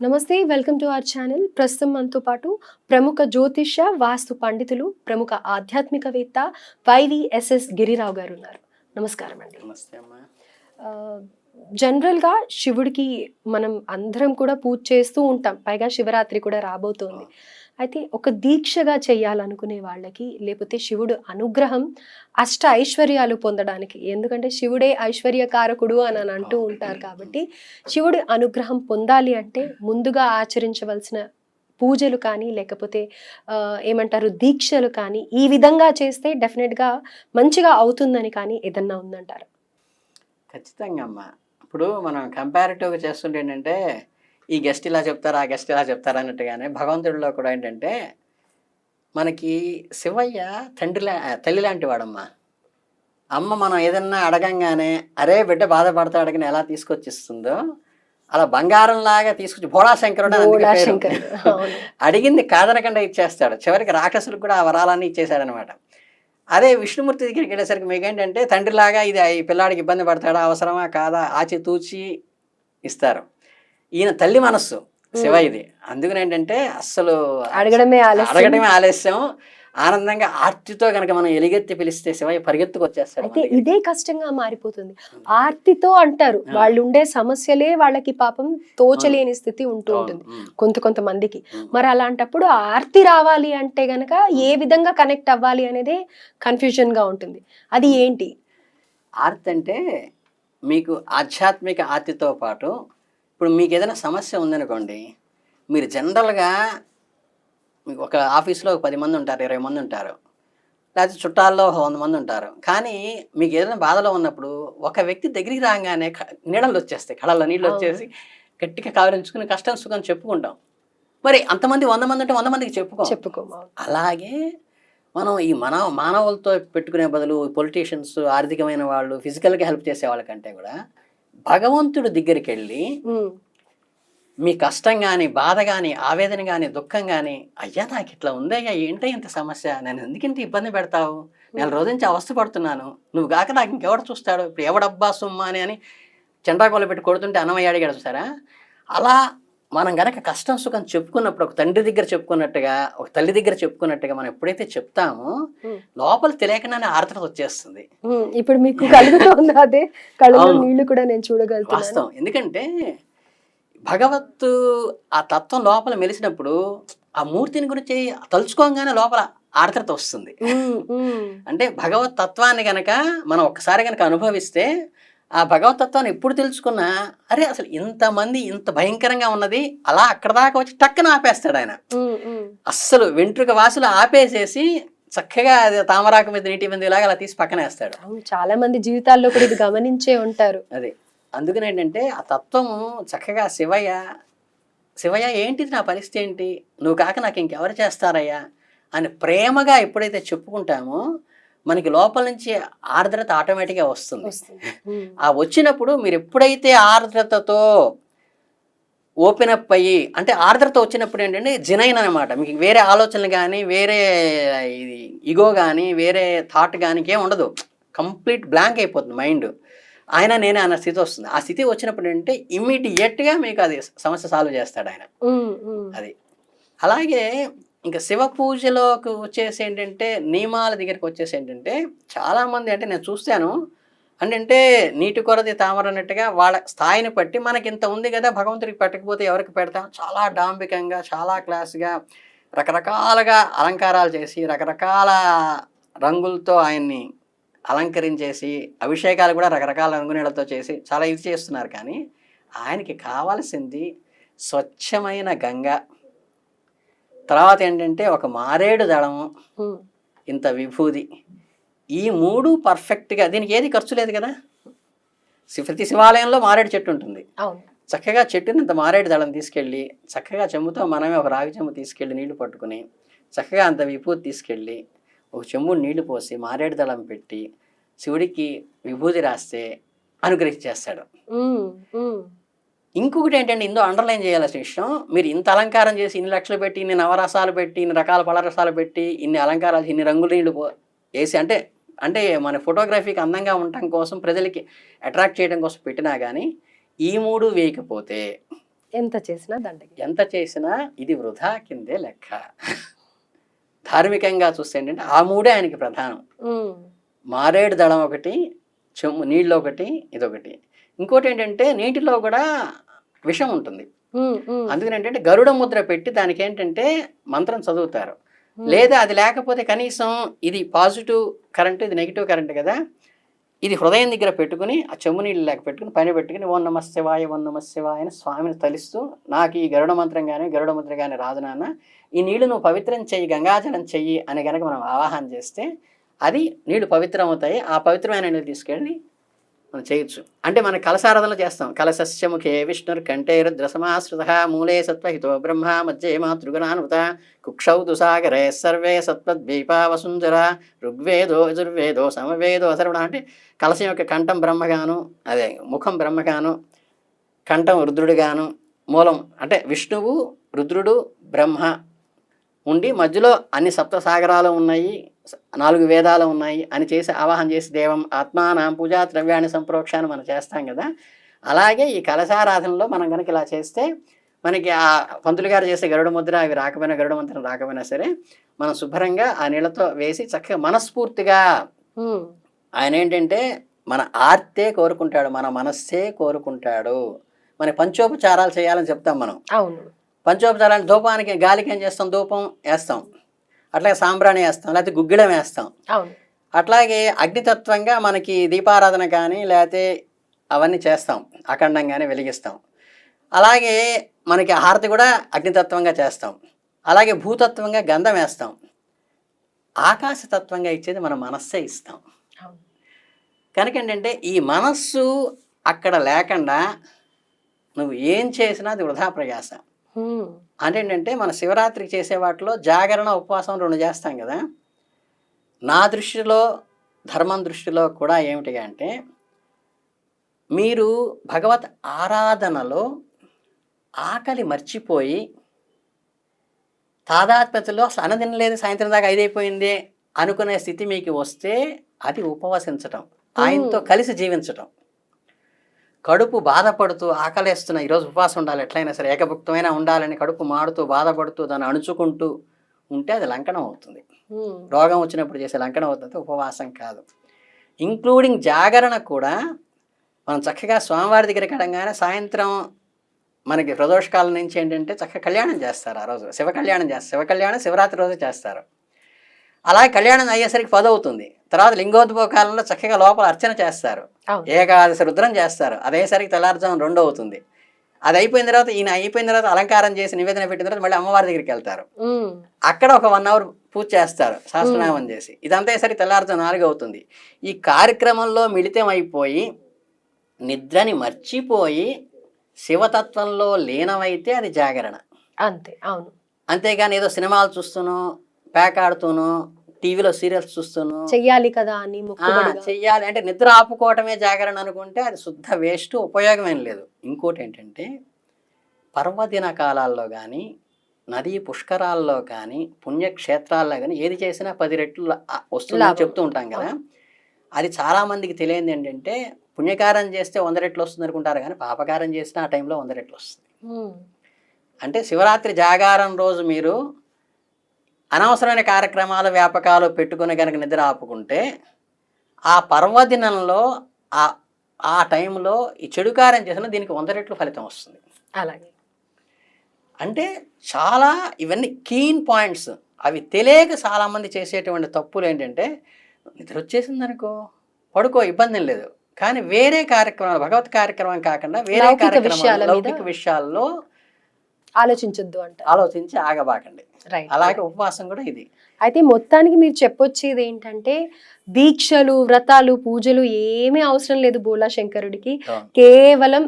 నమస్తే, welcome to our channel. ప్రస్తుతం మనతో పాటు ప్రముఖ జ్యోతిష్య వాస్తు పండితులు, ప్రముఖ ఆధ్యాత్మికవేత్త వైవిఎస్ఎస్ గిరిరావు గారు ఉన్నారు. నమస్కారం అండి. నమస్తే అమ్మా. జనరల్గా శివుడికి మనం అందరం కూడా పూజ చేస్తూ ఉంటాం, పైగా శివరాత్రి కూడా రాబోతోంది. అయితే ఒక దీక్షగా చేయాలనుకునే వాళ్ళకి, లేకపోతే శివుడు అనుగ్రహం అష్ట ఐశ్వర్యాలు పొందడానికి, ఎందుకంటే శివుడే ఐశ్వర్యకారకుడు అని అంటూ ఉంటారు కాబట్టి, శివుడి అనుగ్రహం పొందాలి అంటే ముందుగా ఆచరించవలసిన పూజలు కానీ, లేకపోతే ఏమంటారు దీక్షలు కానీ, ఈ విధంగా చేస్తే డెఫినెట్గా మంచిగా అవుతుందని కానీ ఏదన్నా ఉందంటారు? ఖచ్చితంగా అమ్మా. ఇప్పుడు మనం కంపారిటివ్గా చేస్తుంటే ఏంటంటే, ఈ గెస్ట్ ఇలా చెప్తారు, ఆ గెస్ట్ ఇలా చెప్తారు అన్నట్టుగానే భగవంతుడిలో కూడా ఏంటంటే, మనకి శివయ్య తల్లి లాంటి వాడమ్మా. అమ్మ మనం ఏదన్నా అడగంగానే అరే బిడ్డ బాధపడతాడని ఎలా తీసుకొచ్చిస్తుందో, అలా బంగారంలాగా తీసుకొచ్చి భోళాశంకరుడు అని అందుకే పేరు. అడిగింది కాదనకుండా ఇచ్చేస్తాడు. చివరికి రాక్షసులకు కూడా ఆ వరాలన్నీ ఇచ్చేసాడనమాట. అదే విష్ణుమూర్తి దగ్గరికి వెళ్ళేసరికి మీకేంటంటే, తండ్రిలాగా ఇది ఈ పిల్లాడికి ఇబ్బంది పడతాడా, అవసరమా కాదా ఆచితూచి ఇస్తారు. ఈయన తల్లి మనస్సు శివ ఇది. అందుకని ఏంటంటే అస్సలు అడగడమే ఆలస్యం. ఆనందంగా ఆర్తితో కనుక మనం ఎలుగెత్తి పిలిస్తే శివయ్య పరిగెత్తుకు వచ్చేస్తాడు. అయితే ఇదే కష్టంగా మారిపోతుంది. ఆర్తితో అంటారు, వాళ్ళు ఉండే సమస్యలే వాళ్ళకి పాపం తోచలేని స్థితి ఉంటూ ఉంటుంది కొంతమందికి. మరి అలాంటప్పుడు ఆర్తి రావాలి అంటే గనక ఏ విధంగా కనెక్ట్ అవ్వాలి అనేది కన్ఫ్యూజన్ గా ఉంటుంది. అది ఏంటి ఆర్తి అంటే? మీకు ఆధ్యాత్మిక ఆర్తితో పాటు ఇప్పుడు మీకు ఏదైనా సమస్య ఉందనుకోండి, మీరు జనరల్గా మీకు ఒక ఆఫీస్లో 10 మంది ఉంటారు, 20 మంది ఉంటారు, లేకపోతే చుట్టాల్లో 100 మంది ఉంటారు. కానీ మీకు ఏదైనా బాధలో ఉన్నప్పుడు ఒక వ్యక్తి దగ్గరికి రాగానే నీళ్ళలు వచ్చేస్తాయి, కళ్ళల్లో నీళ్ళు వచ్చేసి గట్టిగా కావరించుకుని కష్టం సుఖం చెప్పుకుంటాం. మరి అంతమంది 100 మంది ఉంటే 100 మందికి చెప్పుకోము. అలాగే మనం ఈ మానవులతో పెట్టుకునే బదులు పొలిటీషియన్స్, ఆర్థికమైన వాళ్ళు, ఫిజికల్గా హెల్ప్ చేసే వాళ్ళకంటే కూడా భగవంతుడి దగ్గరికి వెళ్ళి మీ కష్టం కానీ, బాధ కానీ, ఆవేదన కానీ, దుఃఖం కానీ, అయ్యా నాకు ఇట్లా ఉందయ్యా, ఏంటో ఇంత సమస్య, నేను ఎందుకింత ఇబ్బంది పెడతావు, నెల రోజు నుంచి అవస్థ పడుతున్నాను, నువ్వు కాక నాకు ఇంకెవడు చూస్తాడు, ఇప్పుడు ఎవడబ్బా సుమ్మా అని చెండాకోలు పెట్టి కొడుతుంటే అన్నమయ్య అడిగాడు చూసారా. అలా మనం గనక కష్టం సుఖం చెప్పుకున్నప్పుడు, ఒక తండ్రి దగ్గర చెప్పుకున్నట్టుగా, ఒక తల్లి దగ్గర చెప్పుకున్నట్టుగా మనం ఎప్పుడైతే చెప్తామో లోపల తెలియకుండానే ఆర్ద్రత వచ్చేస్తుంది. ఇప్పుడు మీకు కలుగుతుంది అదే, కళ్ళలో నీళ్లు కూడా నేను చూడగలుగుతాను. వాస్తవం. ఎందుకంటే భగవత్తు ఆ తత్వం లోపల మెలిసినప్పుడు ఆ మూర్తిని గురించి తలుచుకోగానే లోపల ఆర్ద్రత వస్తుంది. అంటే భగవత్ తత్వాన్ని గనక మనం ఒక్కసారి గనక అనుభవిస్తే, ఆ భగవతత్వాన్ని ఎప్పుడు తెలుసుకున్నా, అరే అసలు ఇంతమంది ఇంత భయంకరంగా ఉన్నది, అలా అక్కడ దాకా వచ్చి టక్కన ఆపేస్తాడు ఆయన. అస్సలు వెంట్రుక వాసులు ఆపేసేసి చక్కగా తామరాకు మీద నీటి మీద ఇలాగా అలా తీసి పక్కనేస్తాడు. చాలా మంది జీవితాల్లో కూడా ఇది గమనించే ఉంటారు. అదే అందుకని ఏంటంటే ఆ తత్వము చక్కగా శివయ్య ఏంటిది, నా పరిస్థితి ఏంటి, నువ్వు కాక నాకు ఇంకెవరు చేస్తారయ్యా అని ప్రేమగా ఎప్పుడైతే చెప్పుకుంటామో మనకి లోపల నుంచి ఆర్ద్రత ఆటోమేటిక్గా వస్తుంది. ఆ వచ్చినప్పుడు మీరు ఎప్పుడైతే ఆర్ద్రతతో ఓపెన్ అప్ అయ్యి, అంటే ఆర్ద్రత వచ్చినప్పుడు ఏంటంటే జినైన్ అనమాట, మీకు వేరే ఆలోచనలు కానీ, వేరే ఇది ఇగో కానీ, వేరే థాట్ కానీ ఏం ఉండదు, కంప్లీట్ బ్లాంక్ అయిపోతుంది మైండ్. ఆయన నేనే అన్న స్థితి వస్తుంది. ఆ స్థితి వచ్చినప్పుడు ఏంటంటే ఇమ్మీడియట్గా మీకు అది సమస్య సాల్వ్ చేస్తాడు ఆయన. అది అలాగే ఇంకా శివ పూజలోకి వచ్చేసి ఏంటంటే, నియమాల దగ్గరికి వచ్చేసి ఏంటంటే, చాలామంది అంటే నేను చూస్తాను అంటే నీటి కొరది తామర అన్నట్టుగా వాళ్ళ స్థాయిని బట్టి మనకి ఇంత ఉంది కదా, భగవంతుడికి పెట్టకపోతే ఎవరికి పెడతాం, చాలా డాంబికంగా, చాలా క్లాస్గా, రకరకాలుగా అలంకారాలు చేసి, రకరకాల రంగులతో ఆయన్ని అలంకరించేసి, అభిషేకాలు కూడా రకరకాల రంగునీళ్ళతో చేసి చాలా ఇది చేస్తున్నారు. కానీ ఆయనకి కావాల్సింది స్వచ్ఛమైన గంగ, తర్వాత ఏంటంటే ఒక మారేడు దళము, ఇంత విభూది, ఈ 3 పర్ఫెక్ట్గా. దీనికి ఏది ఖర్చు లేదు కదా. ప్రతి శివాలయంలో మారేడు చెట్టు ఉంటుంది. చక్కగా చెట్టుని ఇంత మారేడు దళం తీసుకెళ్ళి, చక్కగా చెంబుతో మనమే ఒక రాగి చెంబు తీసుకెళ్ళి నీళ్లు పట్టుకుని, చక్కగా అంత విభూతి తీసుకెళ్ళి ఒక చెంబు నీళ్లు పోసి మారేడు దళం పెట్టి శివుడికి విభూతి రాస్తే అనుగ్రహించేస్తాడు. ఇంకొకటి ఏంటంటే, ఇందులో అండర్లైన్ చేయాల్సిన విషయం, మీరు ఇంత అలంకారం చేసి, ఇన్ని లక్షలు పెట్టి, ఇన్ని నవరసాలు పెట్టి, ఇన్ని రకాల పళరసాలు పెట్టి, ఇన్ని అలంకారాలు, ఇన్ని రంగుల నీళ్ళు వేసి, అంటే మన ఫోటోగ్రఫీకి అందంగా ఉండటం కోసం, ప్రజలకి అట్రాక్ట్ చేయడం కోసం పెట్టినా కానీ ఈ 3 వేయకపోతే ఎంత చేసినా దండగే. ఎంత చేసినా ఇది వృధా కిందే లెక్క. ధార్మికంగా చూస్తే ఏంటంటే ఆ మూడే ఆయనకి ప్రధానం. ఉమ్, మారేడు దళం ఒకటి, నీళ్ళు ఒకటి, ఇదొకటి. ఇంకోటి ఏంటంటే నీటిలో కూడా విషం ఉంటుంది. అందుకని ఏంటంటే గరుడ ముద్ర పెట్టి దానికి ఏంటంటే మంత్రం చదువుతారు. లేదా అది లేకపోతే కనీసం ఇది పాజిటివ్ కరెంట్, ఇది నెగిటివ్ కరెంట్ కదా, ఇది హృదయం దగ్గర పెట్టుకుని ఆ చెమ్ము నీళ్ళు లేక పెట్టుకుని పైన పెట్టుకుని ఓం నమ శివాయ ఓం నమ శివాయ అని స్వామిని తలిస్తూ, నాకు ఈ గరుడ మంత్రం కానీ గరుడ ముద్ర కానీ రాదు నాన్న, ఈ నీళ్లు నువ్వు పవిత్రం చెయ్యి, గంగాజలం చెయ్యి అని కనుక మనం ఆవాహన చేస్తే అది నీళ్లు పవిత్రం అవుతాయి. ఆ పవిత్రమైన నీళ్ళు తీసుకెళ్ళి మనం చేయొచ్చు. అంటే మనం కలశారాధనలు చేస్తాం. కలశస్య ముఖే విష్ణుర్ కంఠే రుద్రసమాశ్రిత మూలే సత్వహితో బ్రహ్మ మధ్యే మాతృగుణానుత కుక్షౌ దుసాగరే సర్వే సత్వద్వీపా వసుంధర ఋగ్వేదో యజుర్వేదో సమవేదో అసర్వణ. అంటే కలశం యొక్క కంఠం బ్రహ్మగాను, అదే ముఖం బ్రహ్మగాను, కంఠం రుద్రుడుగాను, మూలం అంటే విష్ణువు రుద్రుడు బ్రహ్మ ఉండి మధ్యలో అన్ని సప్తసాగరాలు ఉన్నాయి, 4 వేదాలు ఉన్నాయి అని చేసి ఆవాహన చేసి దేవం ఆత్మానాం పూజా ద్రవ్యాన్ని సంప్రోక్షాన్ని మనం చేస్తాం కదా. అలాగే ఈ కలశారాధనలో మనం కనుక ఇలా చేస్తే మనకి ఆ పంతులు గారు చేసే గరుడ ముద్ర అవి రాకపోయినా, గరుడ మంత్రం రాకపోయినా సరే మనం శుభ్రంగా ఆ నీళ్ళతో వేసి చక్కగా మనస్ఫూర్తిగా, ఆయన ఏంటంటే మన ఆర్తే కోరుకుంటాడు, మన మనస్సే కోరుకుంటాడు. మన పంచోపచారాలు చేయాలని చెప్తాం మనం. అవును, పంచోపచారాలు ధూపానికి గాలికి ఏం చేస్తాం, ధూపం వేస్తాం, అట్లాగే సాంబ్రాణి వేస్తాం, లేకపోతే గుగ్గిడం వేస్తాం. అవును, అట్లాగే అగ్నితత్వంగా మనకి దీపారాధన కానీ లేకపోతే అవన్నీ చేస్తాం, అఖండంగానే వెలిగిస్తాం. అలాగే మనకి హారతి కూడా అగ్నితత్వంగా చేస్తాం. అలాగే భూతత్వంగా గంధం వేస్తాం. ఆకాశతత్వంగా ఇచ్చేది మన మనస్సే ఇస్తాం. అవును. కనుక ఏంటంటే ఈ మనస్సు అక్కడ లేకుండా నువ్వు ఏం చేసినా అది వృధా ప్రయాస. అంటే ఏంటంటే మన శివరాత్రికి చేసే వాటిలో జాగరణ, ఉపవాసం 2 చేస్తాం కదా. నా దృష్టిలో, ధర్మం దృష్టిలో కూడా ఏమిటి అంటే, మీరు భగవత్ ఆరాధనలో ఆకలి మర్చిపోయి తాదాత్మ్యతలో అసలు అన్నదినలేదు, సాయంత్రం దాకా 5 అయిపోయింది అనుకునే స్థితి మీకు వస్తే అది ఉపవసించటం, ఆయనతో కలిసి జీవించటం. కడుపు బాధపడుతూ ఆకలేస్తున్న ఈరోజు ఉపవాసం ఉండాలి, ఎట్లయినా సరే ఏకభుక్తమైనా ఉండాలని కడుపు మాడుతూ బాధపడుతూ దాన్ని అణుచుకుంటూ ఉంటే అది లంకనం అవుతుంది. రోగం వచ్చినప్పుడు చేసే లంకనం అవుతుంది, ఉపవాసం కాదు. ఇంక్లూడింగ్ జాగరణ కూడా మనం చక్కగా స్వామివారి దగ్గరికి వెళ్ళగానే సాయంత్రం మనకి ప్రదోషకాలం నుంచి ఏంటంటే చక్కగా కళ్యాణం చేస్తారు. ఆ రోజు శివ కళ్యాణం చేస్తారు. శివ కళ్యాణం శివరాత్రి రోజు చేస్తారు. అలాగే కళ్యాణం అయ్యేసరికి 10 అవుతుంది. తర్వాత లింగోద్భవ కాలంలో చక్కగా లోపల అర్చన చేస్తారు, ఏకాదశి రుద్రం చేస్తారు. అదేసరికి తెల్లారుజాము 2 అవుతుంది. అది అయిపోయిన తర్వాత ఈయన అయిపోయిన తర్వాత అలంకారం చేసి నివేదన పెట్టిన తర్వాత మళ్ళీ అమ్మవారి దగ్గరికి వెళ్తారు. అక్కడ ఒక 1 అవర్ పూజ చేస్తారు, సహస్రనామం చేసి. ఇదంతా అయ్యేసరికి తెల్లారుజాము 4 అవుతుంది. ఈ కార్యక్రమంలో మిళితం అయిపోయి నిద్రని మర్చిపోయి శివతత్వంలో లీనమైతే అది జాగరణ. అంతే. అవును. అంతేగాని ఏదో సినిమాలు చూస్తూనో, పేకాడుతూనో, టీవీలో సీరియల్స్ చూస్తూనో చెయ్యాలి కదా అని చెయ్యాలి అంటే నిద్ర ఆపుకోవటమే జాగరణ అనుకుంటే అది శుద్ధ వేస్ట్, ఉపయోగమేం లేదు. ఇంకోటి ఏంటంటే పర్వదిన కాలాల్లో కానీ, నదీ పుష్కరాల్లో కానీ, పుణ్యక్షేత్రాల్లో కానీ ఏది చేసినా 10 రెట్లు వస్తుందని చెప్తూ ఉంటాం కదా. అది చాలామందికి తెలియదు ఏంటంటే, పుణ్యకారం చేస్తే 100 రెట్లు వస్తుంది అనుకుంటారు కానీ పాపకారం చేసినా ఆ టైంలో 100 రెట్లు వస్తుంది. అంటే శివరాత్రి జాగారం రోజు మీరు అనవసరమైన కార్యక్రమాలు, వ్యాపకాలు పెట్టుకుని కనుక నిద్ర ఆపుకుంటే ఆ పర్వదినంలో ఆ టైంలో ఈ చెడుకారం చేసిన దీనికి 100 రెట్లు ఫలితం వస్తుంది. అలాగే అంటే చాలా ఇవన్నీ కీన్ పాయింట్స్. అవి తెలియక చాలామంది చేసేటువంటి తప్పులు ఏంటంటే, నిద్ర వచ్చేసింది అనుకో పడుకో, ఇబ్బంది లేదు, కానీ వేరే కార్యక్రమాలు, భగవత్ కార్యక్రమం కాకుండా వేరే కార్యక్రమాలు, లౌకిక విషయాల్లో ఆలోచించొద్దు అంట. ఆలోచించి ఆగబాకండి. అలాగే ఉపవాసం కూడా ఇది. అయితే మొత్తానికి మీరు చెప్పొచ్చేది ఏంటంటే, దీక్షలు, వ్రతాలు, పూజలు ఏమీ అవసరం లేదు బోలా శంకరుడికి. కేవలం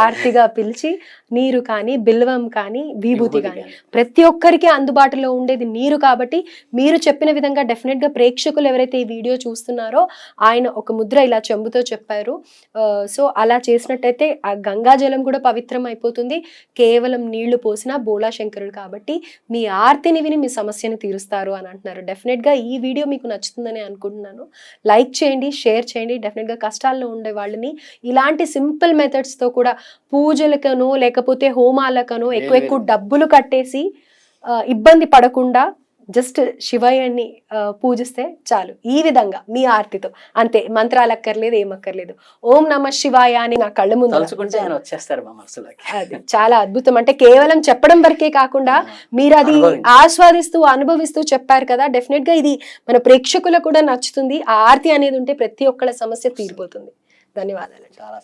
ఆర్తిగా పిలిచి నీరు కానీ, బిల్వం కానీ, విభూతి కానీ, ప్రతి ఒక్కరికి అందుబాటులో ఉండేది నీరు. కాబట్టి మీరు చెప్పిన విధంగా డెఫినెట్ గా ప్రేక్షకులు ఎవరైతే ఈ వీడియో చూస్తున్నారో ఆయన ఒక ముద్ర ఇలా చెంబుతో చెప్పారు. సో అలా చేసినట్టయితే ఆ గంగాజలం కూడా పవిత్రం అయిపోతుంది. కేవలం నీళ్లు పోసినా బోలా శంకరుడికి కాబట్టి మీ ఆర్తిని విని మీ సమస్యని తీరుస్తారు అని అంటున్నారు. డెఫినెట్గా ఈ వీడియో మీకు నచ్చుతుందని అనుకుంటున్నాను. లైక్ చేయండి, షేర్ చేయండి. డెఫినెట్గా కష్టాల్లో ఉండే వాళ్ళని ఇలాంటి సింపుల్ మెథడ్స్తో కూడా పూజలకనో లేకపోతే హోమాలకనో ఎక్కువ డబ్బులు కట్టేసి ఇబ్బంది పడకుండా జస్ట్ శివయ్యని పూజిస్తే చాలు. ఈ విధంగా మీ ఆర్తితో అంతే, మంత్రాలు అక్కర్లేదు, ఏమక్కర్లేదు. ఓం నమ శివాయ అని నా కళ్ళ ముందు తలుచుకుంటే ఆయన వచ్చేస్తారు మా మనసులోకి. అది చాలా అద్భుతం. అంటే కేవలం చెప్పడం వరకే కాకుండా మీరు అది ఆస్వాదిస్తూ అనుభవిస్తూ చెప్పారు కదా. డెఫినెట్ గా ఇది మన ప్రేక్షకులకు కూడా నచ్చుతుంది. ఆ ఆర్తి అనేది ఉంటే ప్రతి ఒక్కళ్ళ సమస్య తీరిపోతుంది. ధన్యవాదాలు. చాలా